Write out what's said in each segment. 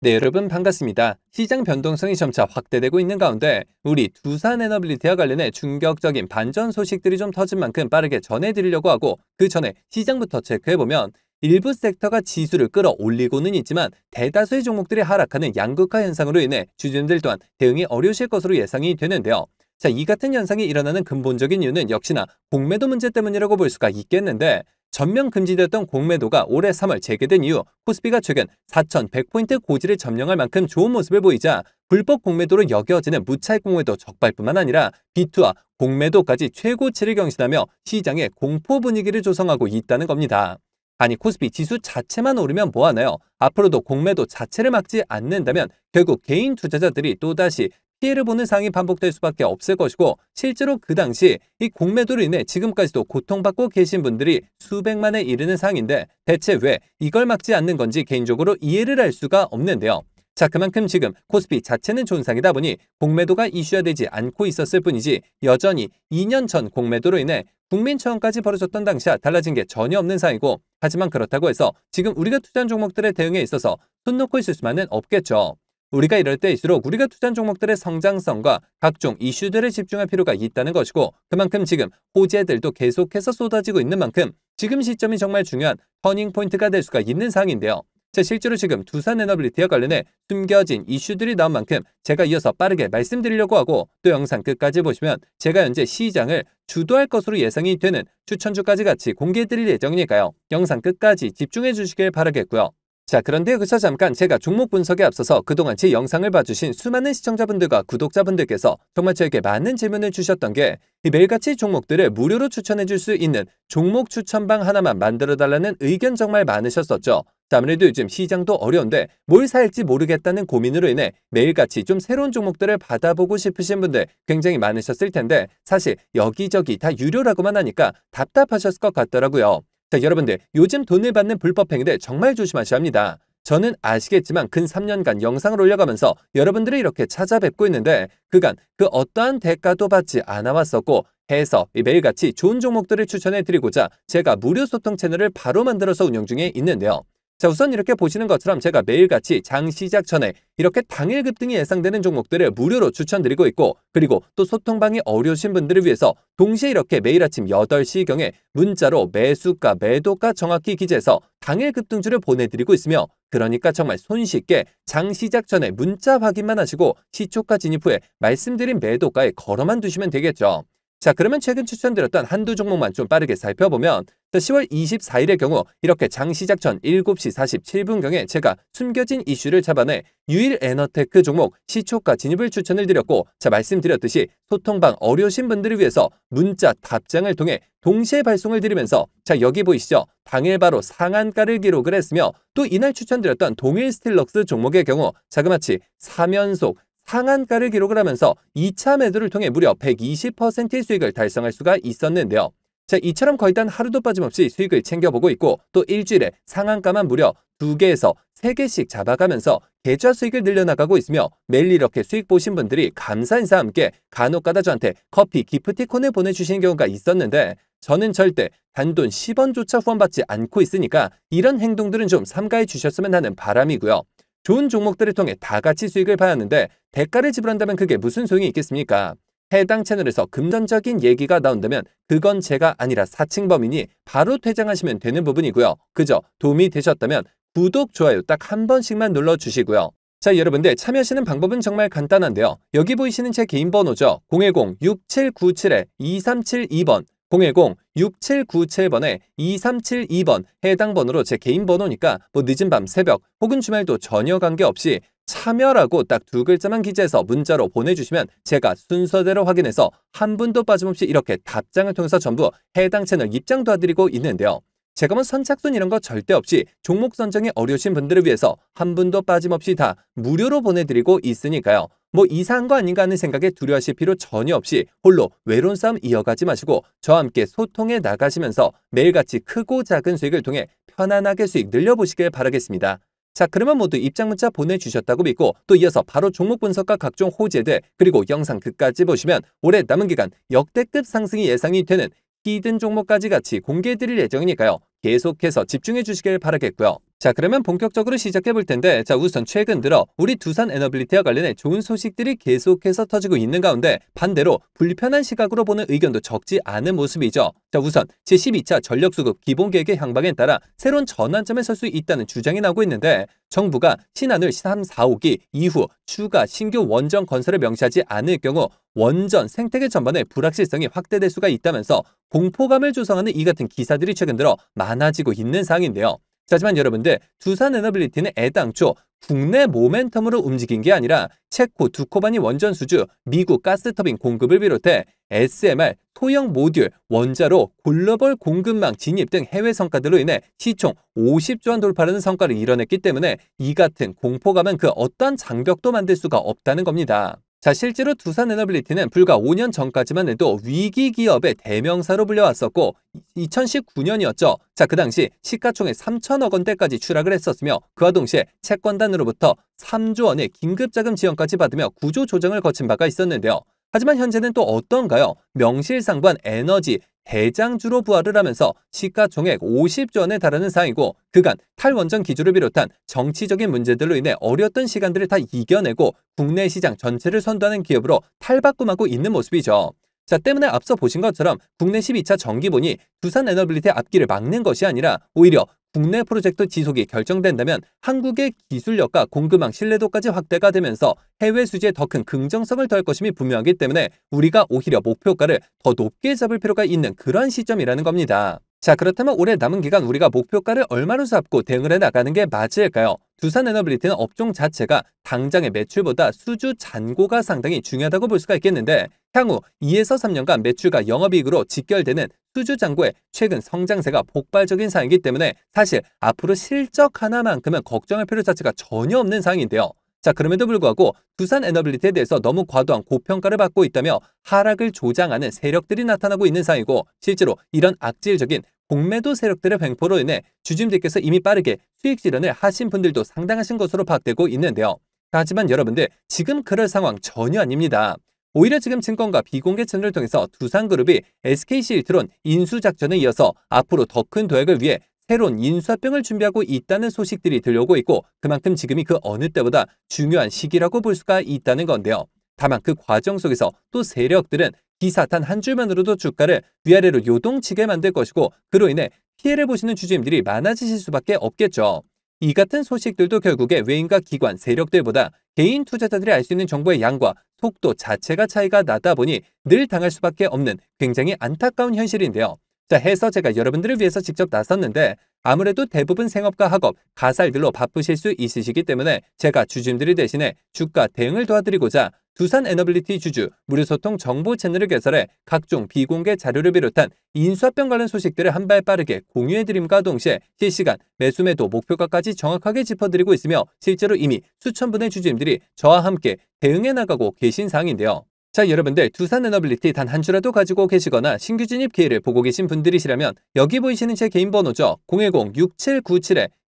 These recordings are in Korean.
네, 여러분 반갑습니다. 시장 변동성이 점차 확대되고 있는 가운데 우리 두산 에너빌리티와 관련해 충격적인 반전 소식들이 좀 터진 만큼 빠르게 전해드리려고 하고 그 전에 시장부터 체크해보면 일부 섹터가 지수를 끌어올리고는 있지만 대다수의 종목들이 하락하는 양극화 현상으로 인해 주주들 또한 대응이 어려우실 것으로 예상이 되는데요. 자, 이 같은 현상이 일어나는 근본적인 이유는 역시나 공매도 문제 때문이라고 볼 수가 있겠는데 전면 금지되었던 공매도가 올해 3월 재개된 이후 코스피가 최근 4,100포인트 고지를 점령할 만큼 좋은 모습을 보이자 불법 공매도로 여겨지는 무차익 공매도 적발뿐만 아니라 비투와 공매도까지 최고치를 경신하며 시장에 공포 분위기를 조성하고 있다는 겁니다. 아니 코스피 지수 자체만 오르면 뭐하나요? 앞으로도 공매도 자체를 막지 않는다면 결국 개인 투자자들이 또다시 피해를 보는 상황이 반복될 수밖에 없을 것이고 실제로 그 당시 이 공매도로 인해 지금까지도 고통받고 계신 분들이 수백만에 이르는 상황인데 대체 왜 이걸 막지 않는 건지 개인적으로 이해를 할 수가 없는데요. 자, 그만큼 지금 코스피 자체는 좋은 상이다 보니 공매도가 이슈화되지 않고 있었을 뿐이지 여전히 2년 전 공매도로 인해 국민처형까지 벌어졌던 당시와 달라진 게 전혀 없는 상이고 하지만 그렇다고 해서 지금 우리가 투자한 종목들의 대응에 있어서 손 놓고 있을 수만은 없겠죠. 우리가 이럴 때일수록 우리가 투자한 종목들의 성장성과 각종 이슈들에 집중할 필요가 있다는 것이고 그만큼 지금 호재들도 계속해서 쏟아지고 있는 만큼 지금 시점이 정말 중요한 터닝포인트가 될 수가 있는 상황인데요. 자, 실제로 지금 두산 에너빌리티와 관련해 숨겨진 이슈들이 나온 만큼 제가 이어서 빠르게 말씀드리려고 하고 또 영상 끝까지 보시면 제가 현재 시장을 주도할 것으로 예상이 되는 추천주까지 같이 공개해드릴 예정이니까요. 영상 끝까지 집중해 주시길 바라겠고요. 자, 그런데 여기서 잠깐 제가 종목 분석에 앞서서 그동안 제 영상을 봐주신 수많은 시청자분들과 구독자분들께서 정말 저에게 많은 질문을 주셨던 게 이 매일같이 종목들을 무료로 추천해 줄 수 있는 종목 추천방 하나만 만들어 달라는 의견 정말 많으셨었죠. 자, 아무래도 요즘 시장도 어려운데 뭘 살지 모르겠다는 고민으로 인해 매일같이 좀 새로운 종목들을 받아보고 싶으신 분들 굉장히 많으셨을 텐데 사실 여기저기 다 유료라고만 하니까 답답하셨을 것 같더라고요. 자, 여러분들 요즘 돈을 받는 불법 행위들 정말 조심하셔야 합니다. 저는 아시겠지만 근 3년간 영상을 올려가면서 여러분들이 이렇게 찾아뵙고 있는데 그간 그 어떠한 대가도 받지 않아 왔었고 해서 매일같이 좋은 종목들을 추천해 드리고자 제가 무료 소통 채널을 바로 만들어서 운영 중에 있는데요. 자, 우선 이렇게 보시는 것처럼 제가 매일같이 장 시작 전에 이렇게 당일 급등이 예상되는 종목들을 무료로 추천드리고 있고 그리고 또 소통방이 어려우신 분들을 위해서 동시에 이렇게 매일 아침 8시경에 문자로 매수가, 매도가 정확히 기재해서 당일 급등주를 보내드리고 있으며 그러니까 정말 손쉽게 장 시작 전에 문자 확인만 하시고 시초가 진입 후에 말씀드린 매도가에 걸어만 두시면 되겠죠. 자, 그러면 최근 추천드렸던 한두 종목만 좀 빠르게 살펴보면 10월 24일의 경우 이렇게 장 시작 전 7시 47분경에 제가 숨겨진 이슈를 잡아내 유일 에너테크 종목 시초가 진입을 추천을 드렸고 자, 말씀드렸듯이 소통방 어려우신 분들을 위해서 문자 답장을 통해 동시에 발송을 드리면서 자, 여기 보이시죠? 당일 바로 상한가를 기록을 했으며 또 이날 추천드렸던 동일 스틸럭스 종목의 경우 자그마치 3연속 상한가를 기록을 하면서 2차 매도를 통해 무려 120%의 수익을 달성할 수가 있었는데요. 자, 이처럼 거의 단 하루도 빠짐없이 수익을 챙겨보고 있고 또 일주일에 상한가만 무려 2개에서 3개씩 잡아가면서 계좌 수익을 늘려나가고 있으며 매일 이렇게 수익 보신 분들이 감사 인사와 함께 간혹가다 저한테 커피 기프티콘을 보내주시는 경우가 있었는데 저는 절대 단돈 10원조차 후원받지 않고 있으니까 이런 행동들은 좀 삼가해 주셨으면 하는 바람이고요. 좋은 종목들을 통해 다 같이 수익을 봐야 하는데 대가를 지불한다면 그게 무슨 소용이 있겠습니까? 해당 채널에서 금전적인 얘기가 나온다면 그건 제가 아니라 사칭범이니 바로 퇴장하시면 되는 부분이고요. 그저 도움이 되셨다면 구독, 좋아요 딱 한 번씩만 눌러주시고요. 자, 여러분들 참여하시는 방법은 정말 간단한데요. 여기 보이시는 제 개인 번호죠. 010-6797-2372번 010-6797번에 2372번 해당 번호로 제 개인 번호니까 뭐 늦은 밤 새벽 혹은 주말도 전혀 관계없이 참여라고 딱 두 글자만 기재해서 문자로 보내주시면 제가 순서대로 확인해서 한 분도 빠짐없이 이렇게 답장을 통해서 전부 해당 채널 입장 도와드리고 있는데요. 제가 뭐 선착순 이런 거 절대 없이 종목 선정이 어려우신 분들을 위해서 한 분도 빠짐없이 다 무료로 보내드리고 있으니까요. 뭐 이상한 거 아닌가 하는 생각에 두려워하실 필요 전혀 없이 홀로 외로운 싸움 이어가지 마시고 저와 함께 소통해 나가시면서 매일같이 크고 작은 수익을 통해 편안하게 수익 늘려보시길 바라겠습니다. 자, 그러면 모두 입장 문자 보내주셨다고 믿고 또 이어서 바로 종목 분석과 각종 호재들 그리고 영상 끝까지 보시면 올해 남은 기간 역대급 상승이 예상이 되는 히든 종목까지 같이 공개해드릴 예정이니까요. 계속해서 집중해 주시길 바라겠고요. 자, 그러면 본격적으로 시작해 볼 텐데, 자, 우선 최근 들어 우리 두산 에너빌리티와 관련해 좋은 소식들이 계속해서 터지고 있는 가운데 반대로 불편한 시각으로 보는 의견도 적지 않은 모습이죠. 자, 우선 제12차 전력수급 기본계획의 향방에 따라 새로운 전환점에 설 수 있다는 주장이 나오고 있는데, 정부가 신한울 3, 4호기 이후 추가 신규 원전 건설을 명시하지 않을 경우 원전 생태계 전반의 불확실성이 확대될 수가 있다면서 공포감을 조성하는 이 같은 기사들이 최근 들어 많아지고 있는 상황인데요. 하지만 여러분들, 두산 에너빌리티는 애당초 국내 모멘텀으로 움직인 게 아니라 체코 두코바니 원전 수주, 미국 가스터빈 공급을 비롯해 SMR, 소형 모듈, 원자로 글로벌 공급망 진입 등 해외 성과들로 인해 시총 50조 원 돌파라는 성과를 이뤄냈기 때문에 이 같은 공포감은 그 어떠한 장벽도 만들 수가 없다는 겁니다. 자, 실제로 두산 에너빌리티는 불과 5년 전까지만 해도 위기 기업의 대명사로 불려왔었고 2019년이었죠. 자, 그 당시 시가총액 3천억 원대까지 추락을 했었으며 그와 동시에 채권단으로부터 3조 원의 긴급자금 지원까지 받으며 구조 조정을 거친 바가 있었는데요. 하지만 현재는 또 어떤가요? 명실상부한 에너지 대장주로 부활을 하면서 시가총액 50조 원에 달하는 상황이고 그간 탈원전 기조를 비롯한 정치적인 문제들로 인해 어려웠던 시간들을 다 이겨내고 국내 시장 전체를 선도하는 기업으로 탈바꿈하고 있는 모습이죠. 자, 때문에 앞서 보신 것처럼 국내 12차 정기본이 두산 에너빌리티의 앞길을 막는 것이 아니라 오히려 국내 프로젝트 지속이 결정된다면 한국의 기술력과 공급망 신뢰도까지 확대가 되면서 해외 수지에 더 큰 긍정성을 더할 것임이 분명하기 때문에 우리가 오히려 목표가를 더 높게 잡을 필요가 있는 그런 시점이라는 겁니다. 자, 그렇다면 올해 남은 기간 우리가 목표가를 얼마로 잡고 대응을 해나가는 게 맞을까요? 두산 에너빌리티는 업종 자체가 당장의 매출보다 수주 잔고가 상당히 중요하다고 볼 수가 있겠는데 향후 2에서 3년간 매출과 영업이익으로 직결되는 수주 잔고의 최근 성장세가 폭발적인 상황이기 때문에 사실 앞으로 실적 하나만큼은 걱정할 필요 자체가 전혀 없는 상황인데요. 자, 그럼에도 불구하고 두산 에너빌리티에 대해서 너무 과도한 고평가를 받고 있다며 하락을 조장하는 세력들이 나타나고 있는 상황이고 실제로 이런 악질적인 공매도 세력들의 횡포로 인해 주주님들께서 이미 빠르게 수익 실현을 하신 분들도 상당하신 것으로 파악되고 있는데요. 하지만 여러분들, 지금 그럴 상황 전혀 아닙니다. 오히려 지금 증권가 비공개 채널을 통해서 두산그룹이 SKC일트론 인수작전에 이어서 앞으로 더 큰 도약을 위해 새로운 인수합병을 준비하고 있다는 소식들이 들려오고 있고 그만큼 지금이 그 어느 때보다 중요한 시기라고 볼 수가 있다는 건데요. 다만 그 과정 속에서 또 세력들은 기사 단 한 줄만으로도 주가를 위아래로 요동치게 만들 것이고 그로 인해 피해를 보시는 주주님들이 많아지실 수밖에 없겠죠. 이 같은 소식들도 결국에 외인과 기관, 세력들보다 개인 투자자들이 알 수 있는 정보의 양과 속도 자체가 차이가 나다 보니 늘 당할 수밖에 없는 굉장히 안타까운 현실인데요. 자, 해서 제가 여러분들을 위해서 직접 나섰는데 아무래도 대부분 생업과 학업, 가살들로 바쁘실 수 있으시기 때문에 제가 주주님들이 대신에 주가 대응을 도와드리고자 두산 에너빌리티 주주 무료소통 정보 채널을 개설해 각종 비공개 자료를 비롯한 인수합병 관련 소식들을 한 발 빠르게 공유해드림과 동시에 실시간 매수매도 목표가까지 정확하게 짚어드리고 있으며 실제로 이미 수천 분의 주주님들이 저와 함께 대응해 나가고 계신 상황인데요. 자, 여러분들 두산 에너빌리티 단 한 주라도 가지고 계시거나 신규 진입 기회를 보고 계신 분들이시라면 여기 보이시는 제 개인 번호죠.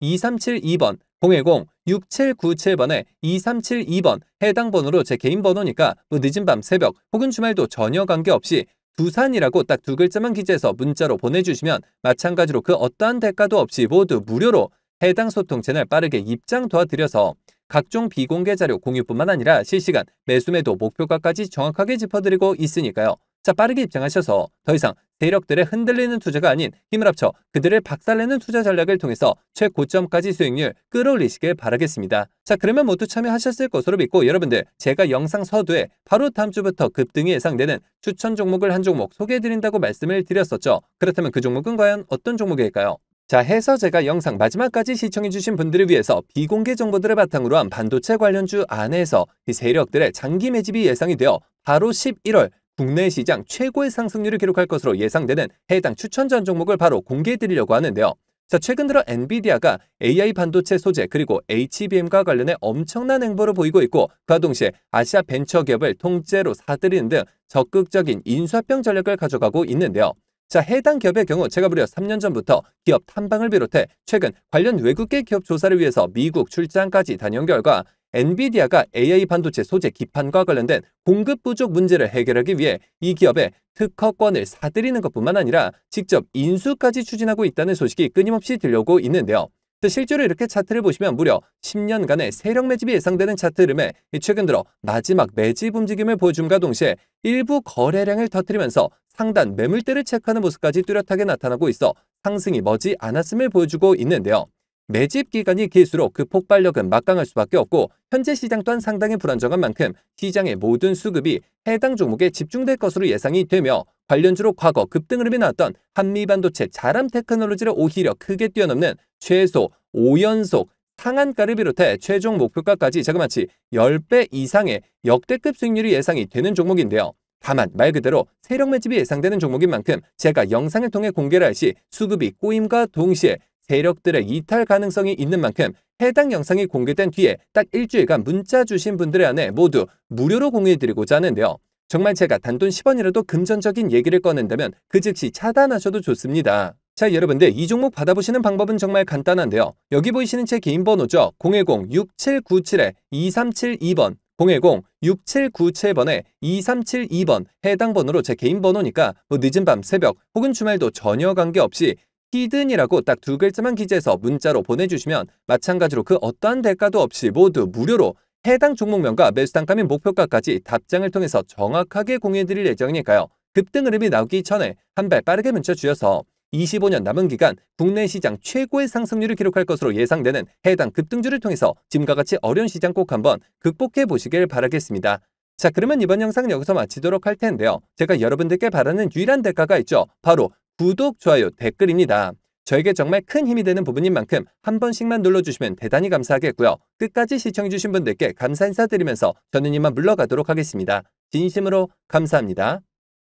010-6797-2372번 010-6797번에 2372번 해당 번호로 제 개인 번호니까 뭐 늦은 밤 새벽 혹은 주말도 전혀 관계없이 두산이라고 딱 두 글자만 기재해서 문자로 보내주시면 마찬가지로 그 어떠한 대가도 없이 모두 무료로 해당 소통 채널 빠르게 입장 도와드려서 각종 비공개 자료 공유뿐만 아니라 실시간 매수매도 목표가까지 정확하게 짚어드리고 있으니까요. 자, 빠르게 입장하셔서 더 이상 세력들의 흔들리는 투자가 아닌 힘을 합쳐 그들을 박살내는 투자 전략을 통해서 최고점까지 수익률 끌어올리시길 바라겠습니다. 자, 그러면 모두 참여하셨을 것으로 믿고 여러분들, 제가 영상 서두에 바로 다음 주부터 급등이 예상되는 추천 종목을 한 종목 소개해드린다고 말씀을 드렸었죠. 그렇다면 그 종목은 과연 어떤 종목일까요? 자, 해서 제가 영상 마지막까지 시청해주신 분들을 위해서 비공개 정보들을 바탕으로 한 반도체 관련주 안에서 이 세력들의 장기 매집이 예상이 되어 바로 11월 국내 시장 최고의 상승률을 기록할 것으로 예상되는 해당 추천전 종목을 바로 공개해드리려고 하는데요. 자, 최근 들어 엔비디아가 AI 반도체 소재 그리고 HBM과 관련해 엄청난 행보를 보이고 있고 그와 동시에 아시아 벤처 기업을 통째로 사들이는 등 적극적인 인수합병 전략을 가져가고 있는데요. 자, 해당 기업의 경우 제가 무려 3년 전부터 기업 탐방을 비롯해 최근 관련 외국계 기업 조사를 위해서 미국 출장까지 다녀온 결과 엔비디아가 AI 반도체 소재 기판과 관련된 공급 부족 문제를 해결하기 위해 이 기업의 특허권을 사들이는 것뿐만 아니라 직접 인수까지 추진하고 있다는 소식이 끊임없이 들려오고 있는데요. 실제로 이렇게 차트를 보시면 무려 10년간의 세력 매집이 예상되는 차트 흐름에 최근 들어 마지막 매집 움직임을 보여줌과 동시에 일부 거래량을 터뜨리면서 상단 매물대를 체크하는 모습까지 뚜렷하게 나타나고 있어 상승이 머지 않았음을 보여주고 있는데요. 매집 기간이 길수록 그 폭발력은 막강할 수밖에 없고 현재 시장 또한 상당히 불안정한 만큼 시장의 모든 수급이 해당 종목에 집중될 것으로 예상이 되며 관련주로 과거 급등 흐름이 나왔던 한미반도체 자람 테크놀로지를 오히려 크게 뛰어넘는 최소 5연속 상한가를 비롯해 최종 목표가까지 자그마치 10배 이상의 역대급 수익률이 예상이 되는 종목인데요. 다만 말 그대로 세력 매집이 예상되는 종목인 만큼 제가 영상을 통해 공개를 할 시 수급이 꼬임과 동시에 세력들의 이탈 가능성이 있는 만큼 해당 영상이 공개된 뒤에 딱 일주일간 문자 주신 분들의 안에 모두 무료로 공유해드리고자 하는데요. 정말 제가 단돈 10원이라도 금전적인 얘기를 꺼낸다면 그 즉시 차단하셔도 좋습니다. 자, 여러분들 이 종목 받아보시는 방법은 정말 간단한데요. 여기 보이시는 제 개인 번호죠. 010-6797-2372번 010-6797번에 2372번 해당 번호로 제 개인 번호니까 늦은 밤 새벽 혹은 주말도 전혀 관계없이 히든이라고 딱 두 글자만 기재해서 문자로 보내주시면 마찬가지로 그 어떠한 대가도 없이 모두 무료로 해당 종목명과 매수 단가 및 목표가까지 답장을 통해서 정확하게 공유해드릴 예정이니까요. 급등 흐름이 나오기 전에 한 발 빠르게 문자 주셔서 25년 남은 기간 국내 시장 최고의 상승률을 기록할 것으로 예상되는 해당 급등주를 통해서 지금과 같이 어려운 시장 꼭 한번 극복해 보시길 바라겠습니다. 자, 그러면 이번 영상 여기서 마치도록 할 텐데요. 제가 여러분들께 바라는 유일한 대가가 있죠. 바로 구독, 좋아요, 댓글입니다. 저에게 정말 큰 힘이 되는 부분인 만큼 한 번씩만 눌러주시면 대단히 감사하겠고요. 끝까지 시청해주신 분들께 감사 인사드리면서 저는 이만 물러가도록 하겠습니다. 진심으로 감사합니다.